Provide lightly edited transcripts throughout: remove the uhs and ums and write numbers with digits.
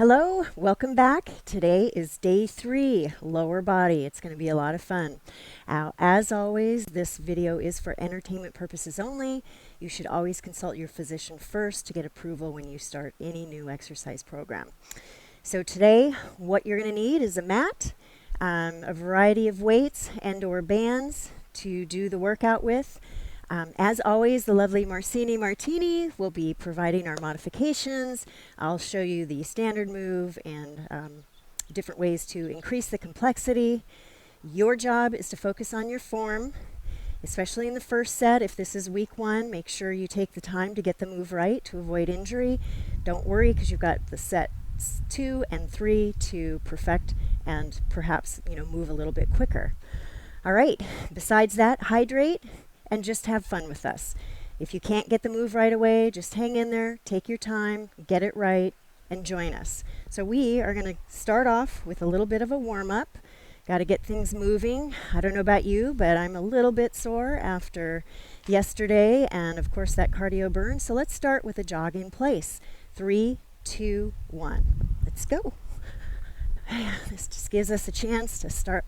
Hello, welcome back. Today is day 3, lower body. It's going to be a lot of fun. As always, this video is for entertainment purposes only. You should always consult your physician first to get approval when you start any new exercise program. So today, what you're going to need is a mat, a variety of weights and or bands to do the workout with. As always, the lovely Martini will be providing our modifications. I'll show you the standard move and different ways to increase the complexity. Your job is to focus on your form, especially in the first set. If this is week 1, make sure you take the time to get the move right to avoid injury. Don't worry, because you've got the sets 2 and 3 to perfect and perhaps move a little bit quicker. All right, besides that, hydrate and just have fun with us. If you can't get the move right away, just hang in there, take your time, get it right, and join us. So we are going to start off with a little bit of a warm-up. Got to get things moving. I don't know about you, but I'm a little bit sore after yesterday and, of course, that cardio burn. So let's start with a jog in place. 3, 2, 1. Let's go. This just gives us a chance to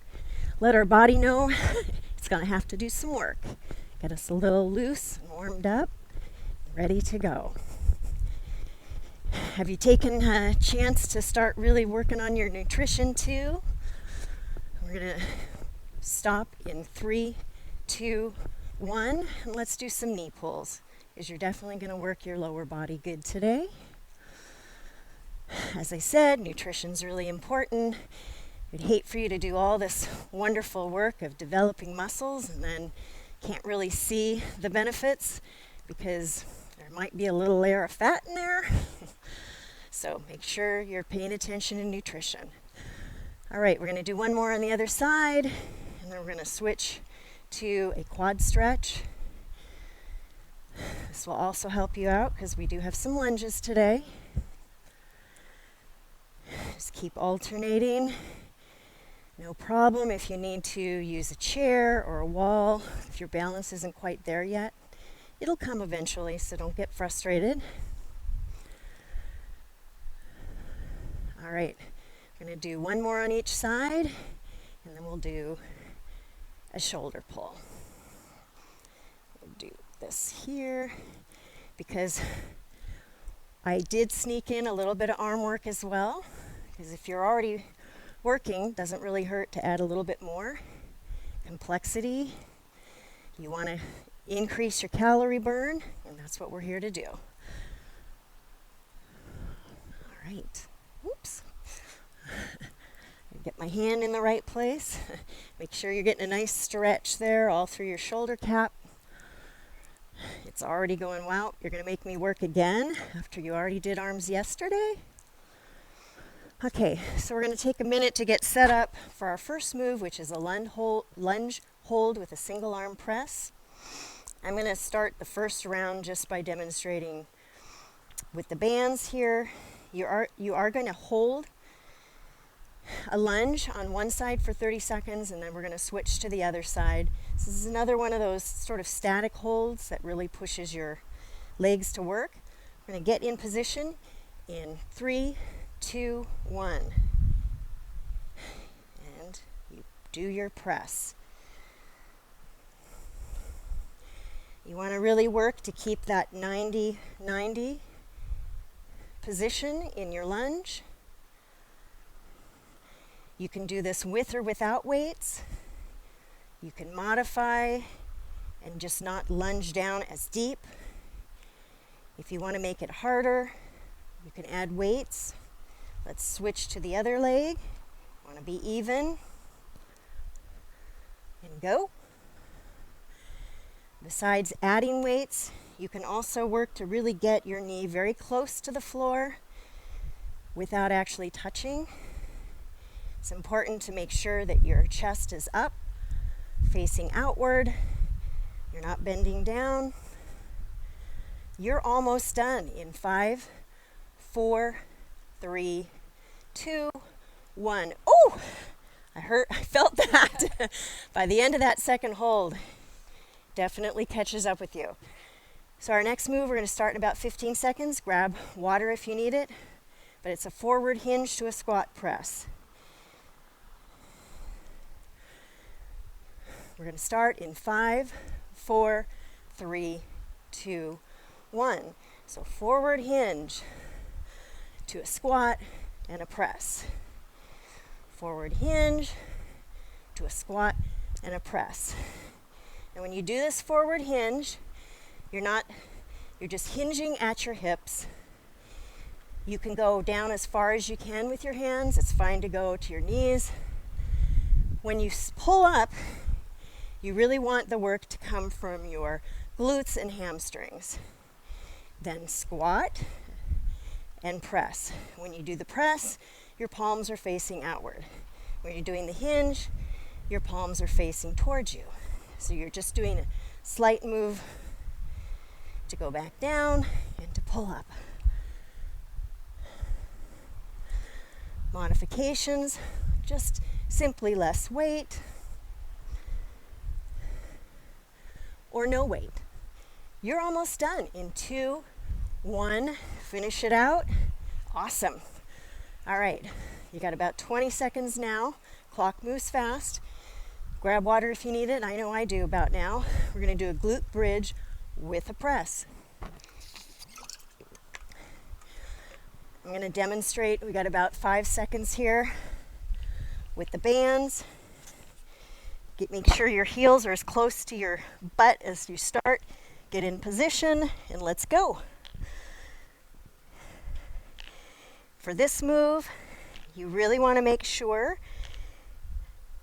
let our body know it's going to have to do some work. Get us a little loose and warmed up, ready to go. Have you taken a chance to start really working on your nutrition too? We're going to stop in 3, 2, 1, and let's do some knee pulls, because you're definitely going to work your lower body good today. As I said, nutrition's really important. I'd hate for you to do all this wonderful work of developing muscles and then can't really see the benefits because there might be a little layer of fat in there. So make sure you're paying attention to nutrition. All right, we're going to do one more on the other side, and then we're going to switch to a quad stretch. This will also help you out because we do have some lunges today. Just keep alternating. No problem if you need to use a chair or a wall, if your balance isn't quite there yet. It'll come eventually, so don't get frustrated. All right, we're going to do one more on each side, and then we'll do a shoulder pull. We'll do this here, because I did sneak in a little bit of arm work as well, because if you're already working, doesn't really hurt to add a little bit more complexity. You want to increase your calorie burn, and that's what we're here to do. All right. Oops. Get my hand in the right place. Make sure you're getting a nice stretch there all through your shoulder cap. It's already going, wow, you're going to make me work again after you already did arms yesterday? Okay, so we're going to take a minute to get set up for our first move, which is a lunge hold with a single arm press. I'm going to start the first round just by demonstrating with the bands here. You are going to hold a lunge on one side for 30 seconds, and then we're going to switch to the other side. This is another one of those sort of static holds that really pushes your legs to work. We're going to get in position in 3, 2, 1, and you do your press. You want to really work to keep that 90-90 position in your lunge. You can do this with or without weights. You can modify and just not lunge down as deep. If you want to make it harder, you can add weights. Let's switch to the other leg. Want to be even. And go. Besides adding weights, you can also work to really get your knee very close to the floor without actually touching. It's important to make sure that your chest is up, facing outward. You're not bending down. You're almost done in 5, 4, 3, 2, 1. Oh, I felt that. By the end of that second hold, definitely catches up with you. So our next move, we're going to start in about 15 seconds. Grab water if you need it. but it's a forward hinge to a squat press. We're going to start in 5, 4, 3, 2, 1. So forward hinge to a squat and a press. Forward hinge to a squat and a press. And when you do this forward hinge, you're just hinging at your hips. You can go down as far as you can with your hands. It's fine to go to your knees. When you pull up, you really want the work to come from your glutes and hamstrings. Then squat and press. When you do the press, your palms are facing outward. When you're doing the hinge, your palms are facing towards you. So you're just doing a slight move to go back down and to pull up. Modifications, just simply less weight or no weight. You're almost done in 2, 1. Finish it out. Awesome. All right, you got about 20 seconds now. Clock moves fast. Grab water if you need it. I know I do about now. We're going to do a glute bridge with a press. I'm going to demonstrate. We got about 5 seconds here with the bands. Make sure your heels are as close to your butt as you start. Get in position and let's go. For this move, you really want to make sure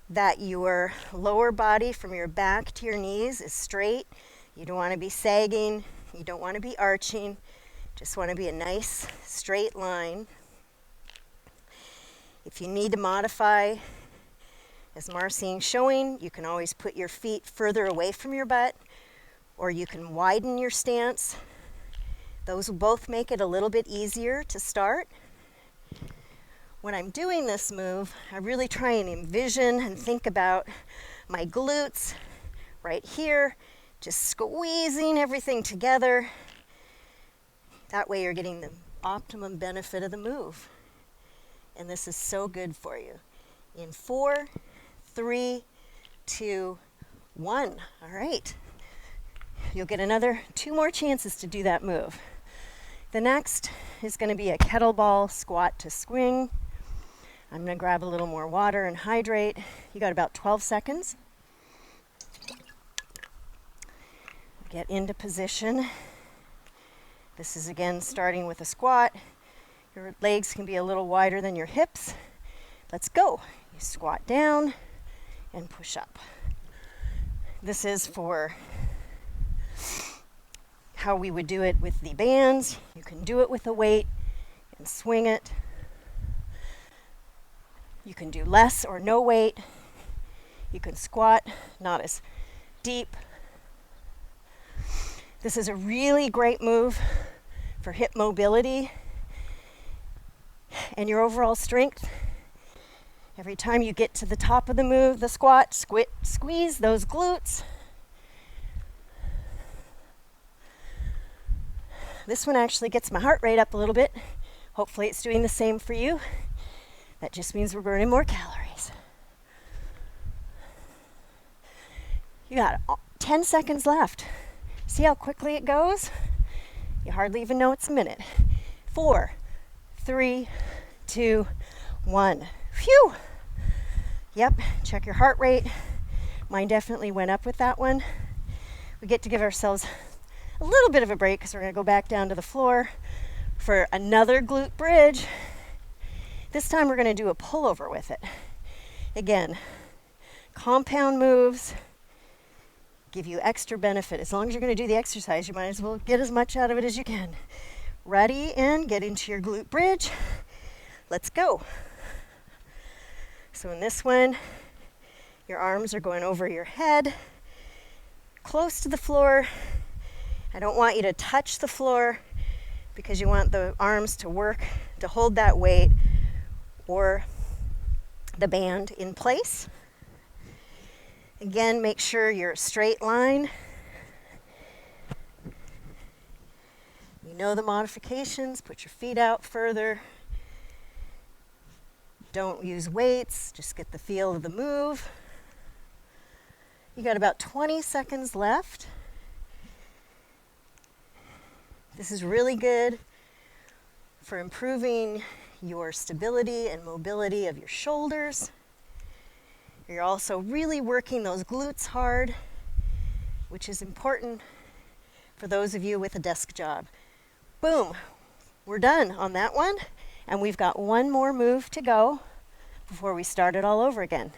that your lower body from your back to your knees is straight. You don't want to be sagging. You don't want to be arching. Just want to be a nice straight line. If you need to modify, as Marcine's showing, you can always put your feet further away from your butt, or you can widen your stance. Those will both make it a little bit easier to start. When I'm doing this move, I really try and envision and think about my glutes right here, just squeezing everything together. That way you're getting the optimum benefit of the move. And this is so good for you. In 4, 3, 2, 1. All right. You'll get another 2 more chances to do that move. The next is going to be a kettlebell squat to swing. I'm going to grab a little more water and hydrate. You got about 12 seconds. Get into position. This is again starting with a squat. Your legs can be a little wider than your hips. Let's go. You squat down and push up. This is for how we would do it with the bands. You can do it with a weight and swing it. You can do less or no weight. You can squat, not as deep. This is a really great move for hip mobility and your overall strength. Every time you get to the top of the move, the squat, squeeze those glutes. This one actually gets my heart rate up a little bit. Hopefully it's doing the same for you. That just means we're burning more calories. You got 10 seconds left. See how quickly it goes? You hardly even know it's a minute. 4, 3, 2, 1. Phew! Yep, check your heart rate. Mine definitely went up with that one. We get to give ourselves a little bit of a break because we're going to go back down to the floor for another glute bridge. This time we're going to do a pullover with it. Again, compound moves give you extra benefit. As long as you're going to do the exercise, you might as well get as much out of it as you can. Ready and get into your glute bridge. Let's go. So in this one, your arms are going over your head, close to the floor. I don't want you to touch the floor because you want the arms to work to hold that weight or the band in place. Again, make sure you're a straight line. You know the modifications. Put your feet out further. Don't use weights, just get the feel of the move. You got about 20 seconds left. This is really good for improving your stability and mobility of your shoulders. You're also really working those glutes hard, which is important for those of you with a desk job. Boom, we're done on that one, and we've got one more move to go before we start it all over again.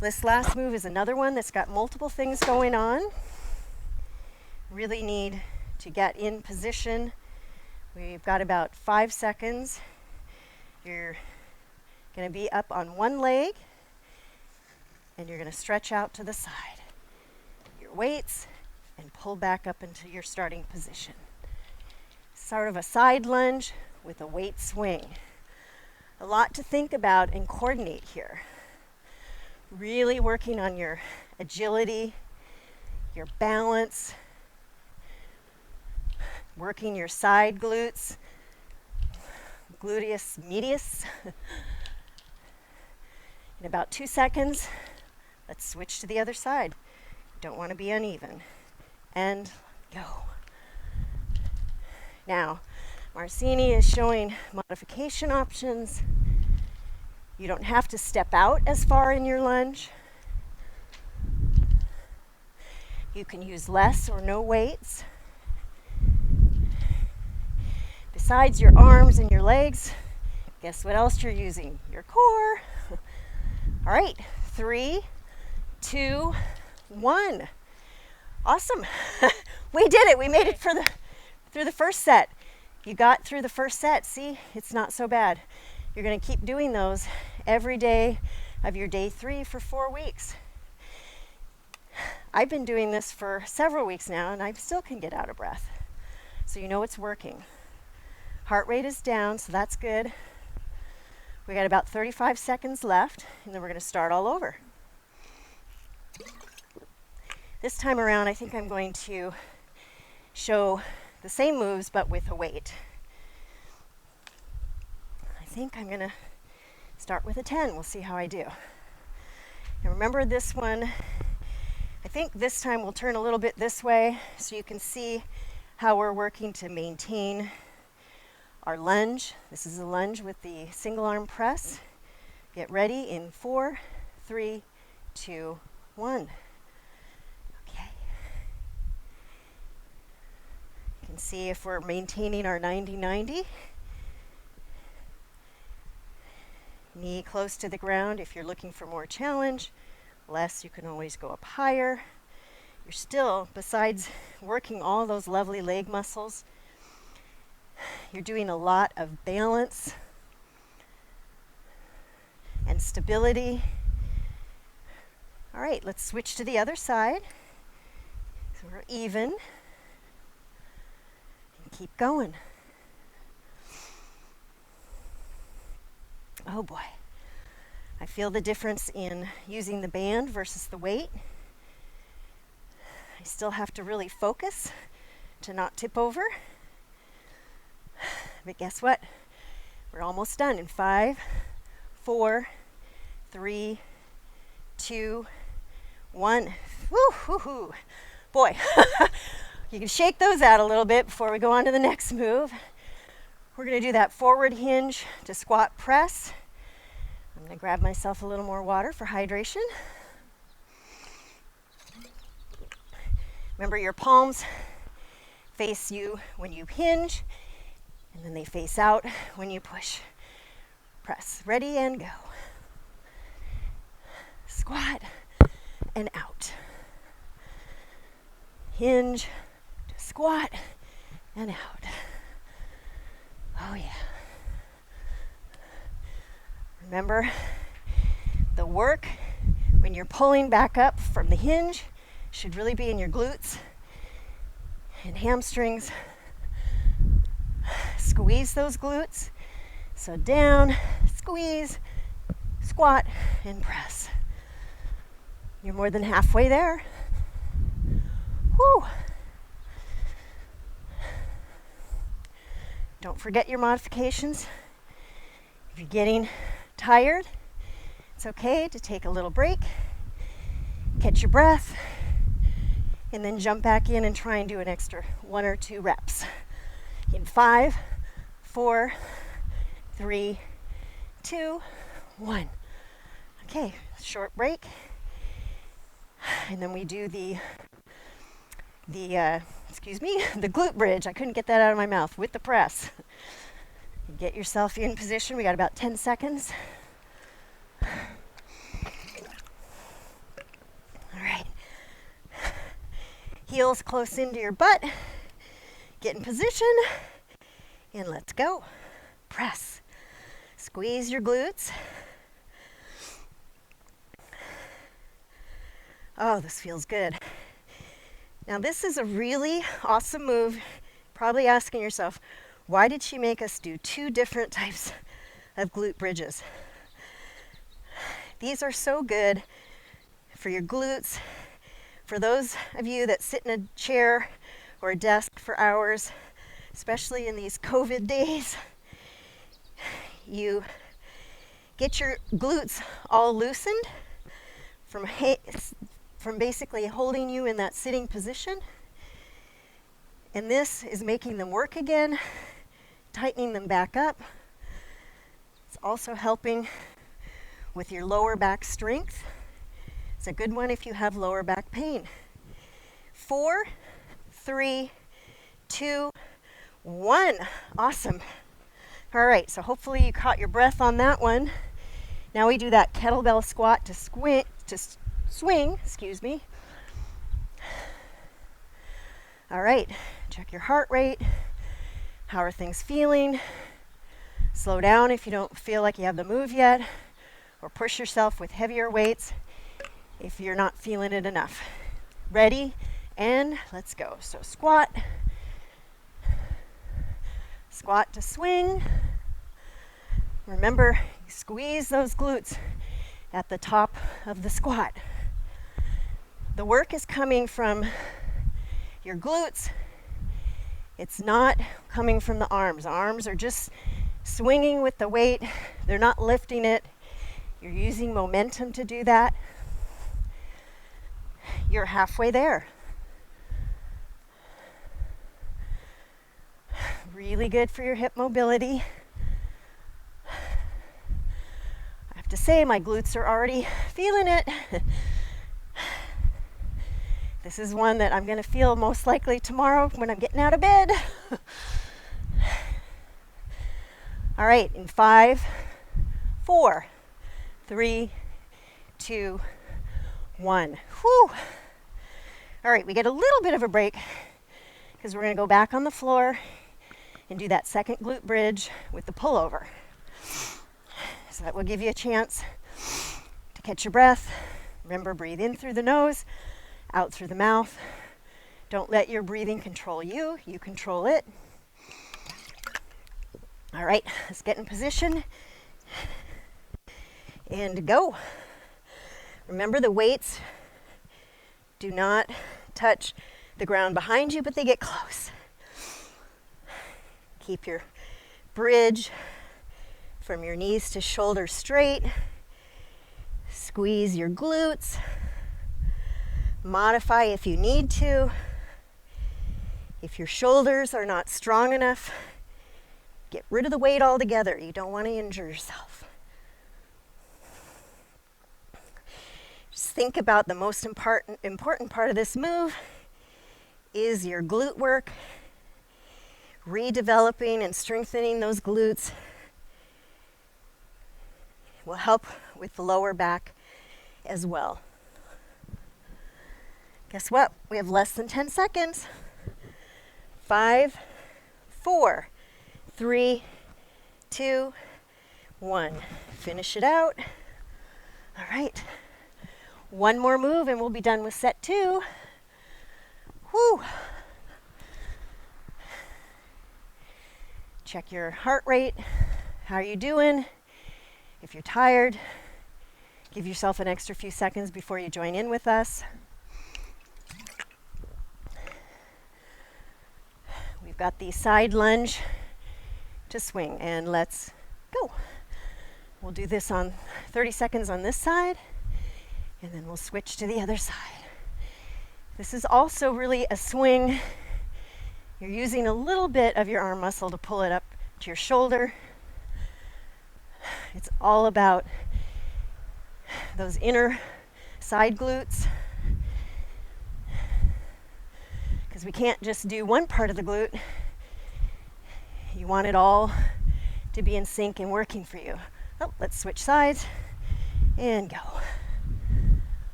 This last move is another one that's got multiple things going on. Really need to get in position. We've got about 5 seconds. You're going to be up on one leg, and you're going to stretch out to the side. Your weights, and pull back up into your starting position. Sort of a side lunge with a weight swing. A lot to think about and coordinate here. Really working on your agility, your balance, working your side glutes, gluteus medius. In about 2 seconds, let's switch to the other side. Don't want to be uneven. And go. Now, Marcini is showing modification options. You don't have to step out as far in your lunge. You can use less or no weights. Besides your arms and your legs, guess what else you're using? Your core. All right, 3, 2, 1. Awesome. We did it. We made it through the first set. You got through the first set. See, it's not so bad. You're going to keep doing those every day of your day 3 for 4 weeks. I've been doing this for several weeks now, and I still can get out of breath. So you know it's working. Heart rate is down, so that's good. We got about 35 seconds left, and then we're going to start all over. This time around, I think I'm going to show the same moves, but with a weight. I think I'm going to start with a 10. We'll see how I do. And remember this one, I think this time we'll turn a little bit this way so you can see how we're working to maintain our lunge. This is a lunge with the single arm press. Get ready in 4, 3, 2, 1. Okay. You can see if we're maintaining our 90-90. Knee close to the ground if you're looking for more challenge. Less, you can always go up higher. You're still, besides working all those lovely leg muscles, you're doing a lot of balance and stability. All right, let's switch to the other side. So we're even. And keep going. Oh boy. I feel the difference in using the band versus the weight. I still have to really focus to not tip over. But guess what? We're almost done in 5, 4, 3, 2, 1. Woo-hoo-hoo. Boy, you can shake those out a little bit before we go on to the next move. We're going to do that forward hinge to squat press. I'm going to grab myself a little more water for hydration. Remember, your palms face you when you hinge, and then they face out when you push. Press. Ready and go. Squat and out. Hinge to squat and out. Oh yeah. Remember, the work when you're pulling back up from the hinge should really be in your glutes and hamstrings. Squeeze those glutes. So down, squeeze, squat, and press. You're more than halfway there. Woo! Don't forget your modifications. If you're getting tired, it's okay to take a little break, catch your breath, and then jump back in and try and do an extra 1 or 2 reps. In 5, 4, 3, 2, 1. Okay, short break. And then we do the glute bridge. I couldn't get that out of my mouth with the press. Get yourself in position. We got about 10 seconds. All right. Heels close into your butt. Get in position. And let's go. Press. Squeeze your glutes. Oh, this feels good. Now this is a really awesome move. Probably asking yourself, why did she make us do 2 different types of glute bridges? These are so good for your glutes. For those of you that sit in a chair or a desk for hours, especially in these COVID days, you get your glutes all loosened from basically holding you in that sitting position. And this is making them work again, tightening them back up. It's also helping with your lower back strength. It's a good one if you have lower back pain. 4, 3, 2, 1. Awesome. All right, so hopefully you caught your breath on that one. Now we do that kettlebell squat to swing, excuse me. All right, check your heart rate. How are things feeling? Slow down if you don't feel like you have the move yet, or push yourself with heavier weights if you're not feeling it enough. Ready, and let's go. So squat to swing. Remember, squeeze those glutes at the top of the squat. The work is coming from your glutes. It's not coming from the arms. The arms are just swinging with the weight. They're not lifting it. You're using momentum to do that. You're halfway there. Really good for your hip mobility. I have to say, my glutes are already feeling it. This is one that I'm going to feel most likely tomorrow when I'm getting out of bed. All right, in 5, 4, 3, 2, 1. Whew. All right, we get a little bit of a break because we're going to go back on the floor and do that second glute bridge with the pullover. So that will give you a chance to catch your breath. Remember, breathe in through the nose, out through the mouth. Don't let your breathing control you. You control it. All right, let's get in position and go. Remember, the weights do not touch the ground behind you, but they get close. Keep your bridge from your knees to shoulders straight. Squeeze your glutes. Modify if you need to. If your shoulders are not strong enough, get rid of the weight altogether. You don't want to injure yourself. Just think about the most important part of this move is your glute work. Redeveloping and strengthening those glutes will help with the lower back as well. Guess what? We have less than 10 seconds. 5, 4, 3, 2, 1. Finish it out. All right. One more move and we'll be done with set 2. Whew. Check your heart rate. How are you doing? If you're tired, give yourself an extra few seconds before you join in with us. We've got the side lunge to swing, and let's go. We'll do this on 30 seconds on this side, and then we'll switch to the other side. This is also really a swing. You're using a little bit of your arm muscle to pull it up to your shoulder. It's all about those inner side glutes, because we can't just do one part of the glute. You want it all to be in sync and working for you. Oh, let's switch sides and go.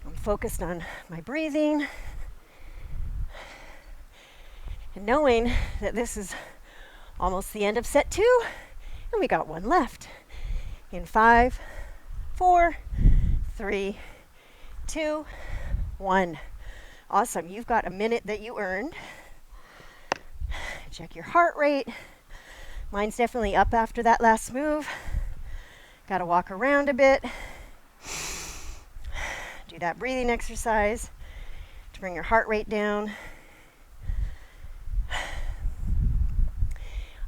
I'm focused on my breathing and knowing that this is almost the end of set 2, and we got one left. In 5, 4, 3, 2, 1. Awesome. You've got a minute that you earned. Check your heart rate. Mine's definitely up after that last move. Got to walk around a bit. Do that breathing exercise to bring your heart rate down.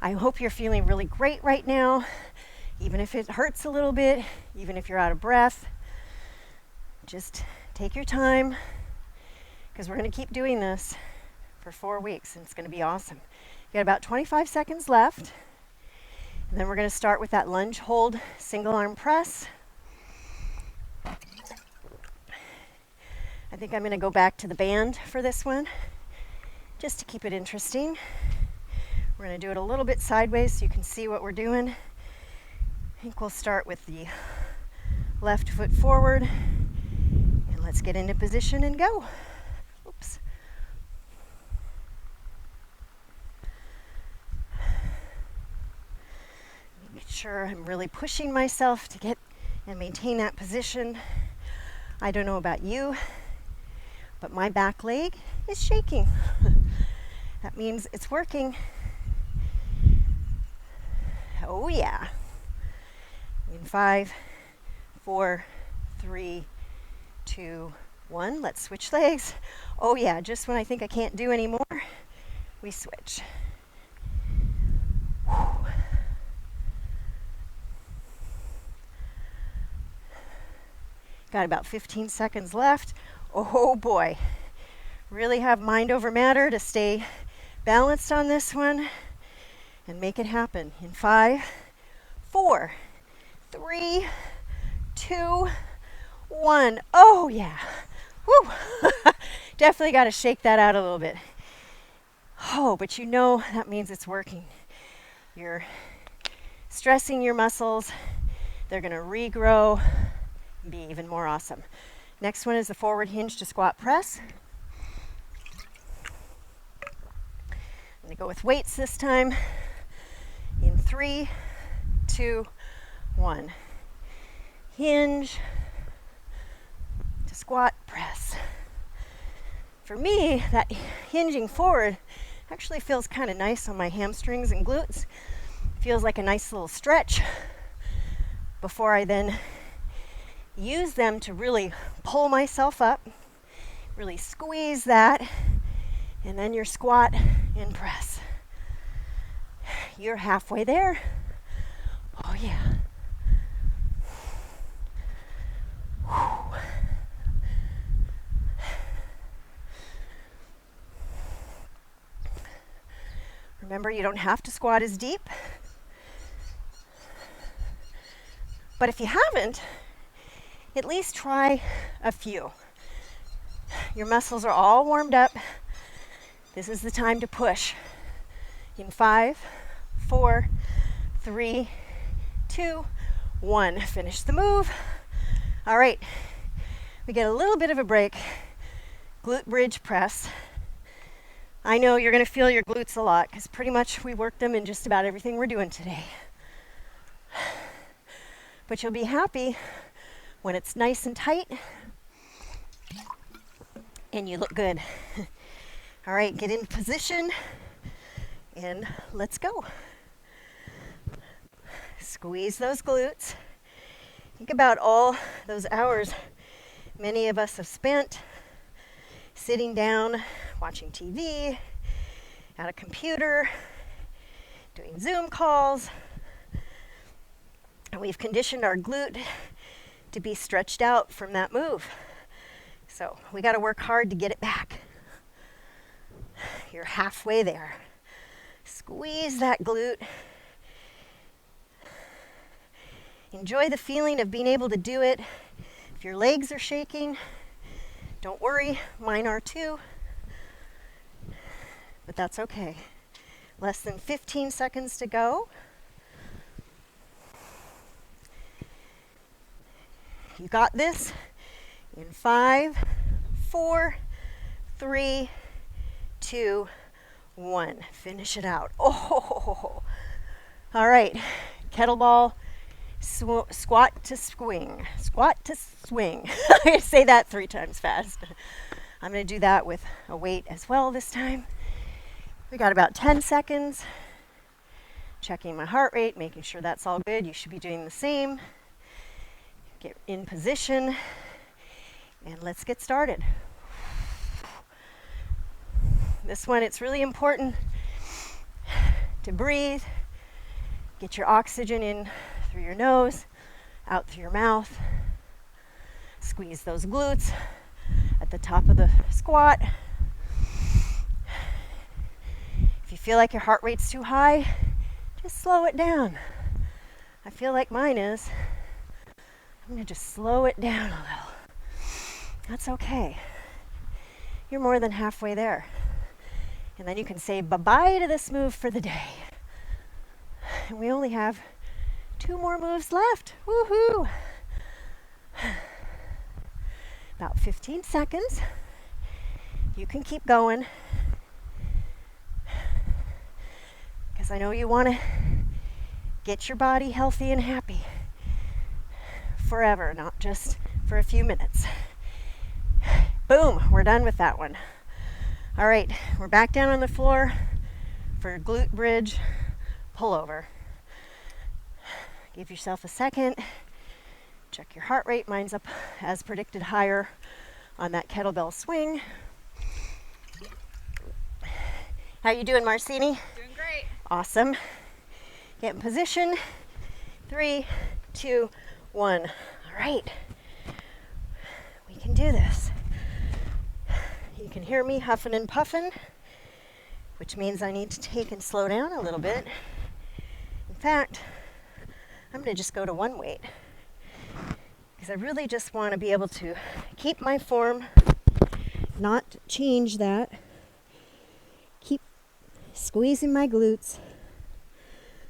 I hope you're feeling really great right now, even if it hurts a little bit, even if you're out of breath. Just take your time, because we're going to keep doing this for 4 weeks, and it's going to be awesome. You got about 25 seconds left, and then we're going to start with that lunge hold single arm press. I think I'm going to go back to the band for this one, just to keep it interesting. We're going to do it a little bit sideways so you can see what we're doing. I think we'll start with the left foot forward, and let's get into position and go. Oops. Make sure I'm really pushing myself to get and maintain that position. I don't know about you, but my back leg is shaking. That means it's working. Oh yeah. In 5, 4, 3, 2, 1. Let's switch legs. Oh yeah, just when I think I can't do anymore, we switch. Whew. Got about 15 seconds left. Oh boy. Really have mind over matter to stay balanced on this one and make it happen. In 5, 4, 3, 2, 1. Oh yeah. Woo. Definitely got to shake that out a little bit. Oh, but you know that means it's working. You're stressing your muscles. They're going to regrow and be even more awesome. Next one is the forward hinge to squat press. I'm going to go with weights this time. In 3, 2, 1. Hinge to squat press. For me, that hinging forward actually feels kind of nice on my hamstrings and glutes. Feels like a nice little stretch before I then use them to really pull myself up, really squeeze that, and then your squat and press. You're halfway there. Oh yeah. Whew. Remember, you don't have to squat as deep. But if you haven't, at least try a few. Your muscles are all warmed up. This is the time to push. In 5, 4, 3, 2, 1. Finish the move. All right. We get a little bit of a break. Glute bridge press. I know you're going to feel your glutes a lot because pretty much we work them in just about everything we're doing today. But you'll be happy when it's nice and tight and you look good. All right, get in position and let's go. Squeeze those glutes. Think about all those hours many of us have spent sitting down, watching TV, at a computer, doing Zoom calls, and we've conditioned our glute to be stretched out from that move. So we got to work hard to get it back. You're halfway there. Squeeze that glute. Enjoy the feeling of being able to do it. If your legs are shaking, don't worry, mine are too. But that's okay. Less than 15 seconds to go. You got this in 5, 4, 3, 2, 1. Finish it out. Oh, all right. Kettlebell squat to swing. Squat to swing. I say that 3 times fast. I'm going to do that with a weight as well this time. We got about 10 seconds. Checking my heart rate, making sure that's all good. You should be doing the same. Get in position, and let's get started. This one, it's really important to breathe. Get your oxygen in through your nose, out through your mouth. Squeeze those glutes at the top of the squat. If you feel like your heart rate's too high, just slow it down. I feel like mine is. I'm going to just slow it down a little. That's okay. You're more than halfway there. And then you can say bye-bye to this move for the day. And we only have 2 more moves left. Woohoo! About 15 seconds. You can keep going. Because I know you want to get your body healthy and happy forever, not just for a few minutes. Boom, we're done with that one. All right, we're back down on the floor for glute bridge pullover. Give yourself a second. Check your heart rate. Mine's up as predicted, higher on that kettlebell swing. How you doing, Marcini? Doing great. Awesome. Get in position. 3, 2, 1. All right. We can do this. You can hear me huffing and puffing, which means I need to take and slow down a little bit. In fact, I'm going to just go to one weight because I really just want to be able to keep my form, not change that, keep squeezing my glutes.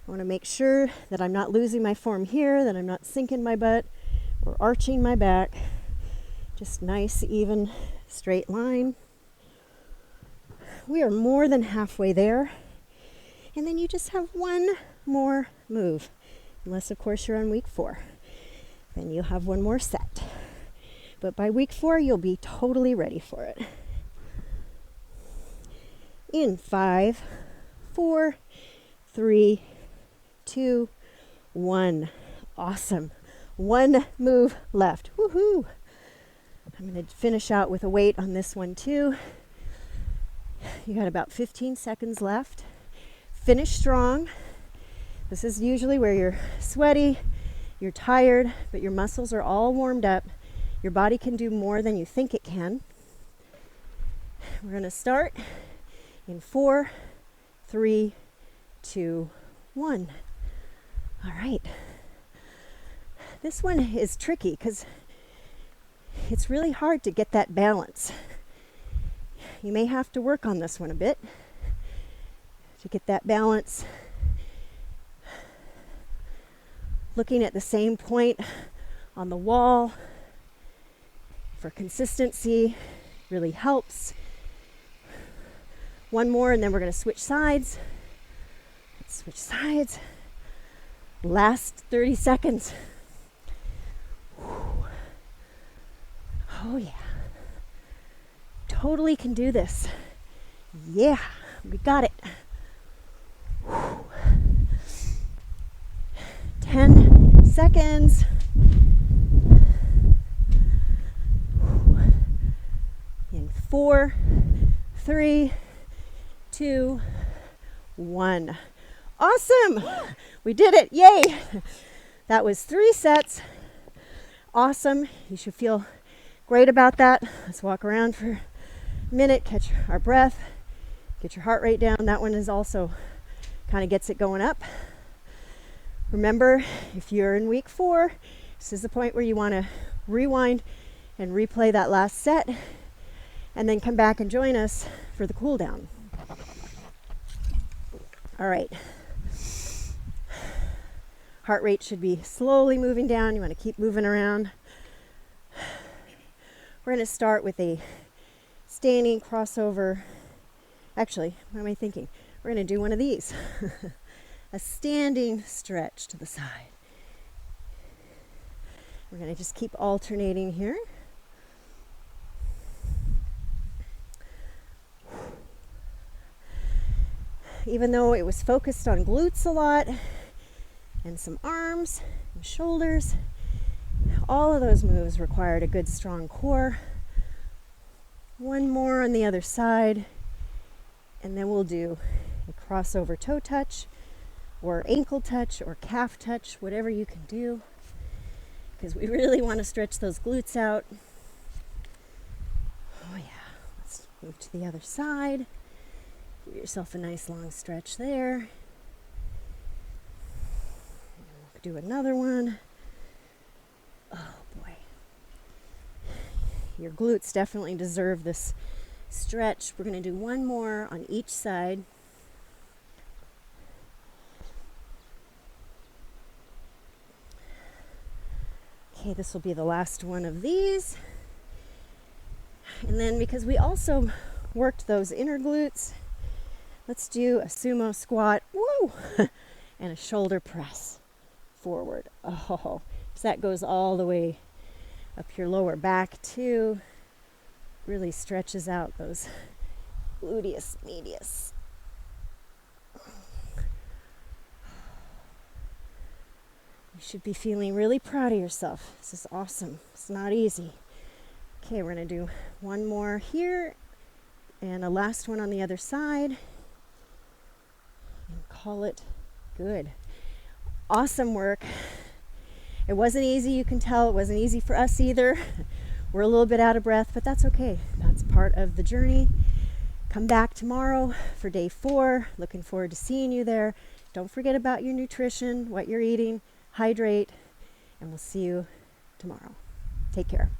I want to make sure that I'm not losing my form here, that I'm not sinking my butt or arching my back. Just nice, even, straight line. We are more than halfway there. And then you just have one more move. Unless, of course, you're on week 4. Then you'll have one more set. But by week 4, you'll be totally ready for it. In 5, 4, 3, 2, 1. Awesome. One move left. Woohoo! I'm going to finish out with a weight on this one too. You got about 15 seconds left. Finish strong. This is usually where you're sweaty, you're tired, but your muscles are all warmed up. Your body can do more than you think it can. We're going to start in 4, 3, 2, 1. All right. This one is tricky because it's really hard to get that balance. You may have to work on this one a bit to get that balance. Looking at the same point on the wall for consistency really helps. One more and then we're going to switch sides. Switch sides. Last 30 seconds. Whew. Oh yeah. Totally can do this. Yeah, we got it. Whew. 10 seconds. In 4, 3, 2, 1. Awesome. We did it. Yay. That was 3 sets. Awesome. You should feel great about that. Let's walk around for a minute, catch our breath, get your heart rate down. That one is also kind of gets it going up. Remember, if you're in week 4, this is the point where you want to rewind and replay that last set and then come back and join us for the cool down. All right. Heart rate should be slowly moving down. You want to keep moving around. We're going to start with a standing crossover. Actually, what am I thinking? We're going to do one of these. A standing stretch to the side. We're going to just keep alternating here. Even though it was focused on glutes a lot and some arms and shoulders, all of those moves required a good strong core. One more on the other side, and then we'll do a crossover toe touch or ankle touch or calf touch, whatever you can do, because we really want to stretch those glutes out. Oh yeah, let's move to the other side. Give yourself a nice long stretch there. Do another one. Oh boy. Your glutes definitely deserve this stretch. We're going to do one more on each side. Okay, this will be the last one of these. And then because we also worked those inner glutes, let's do a sumo squat, woo, and a shoulder press forward. Oh, so that goes all the way up your lower back too. Really stretches out those gluteus medius. You should be feeling really proud of yourself. This is awesome. It's not easy. Okay, we're going to do one more here and a last one on the other side. And call it good. Awesome work. It wasn't easy, you can tell. It wasn't easy for us either. We're a little bit out of breath, but that's okay. That's part of the journey. Come back tomorrow for day 4. Looking forward to seeing you there. Don't forget about your nutrition, what you're eating, hydrate, and we'll see you tomorrow. Take care.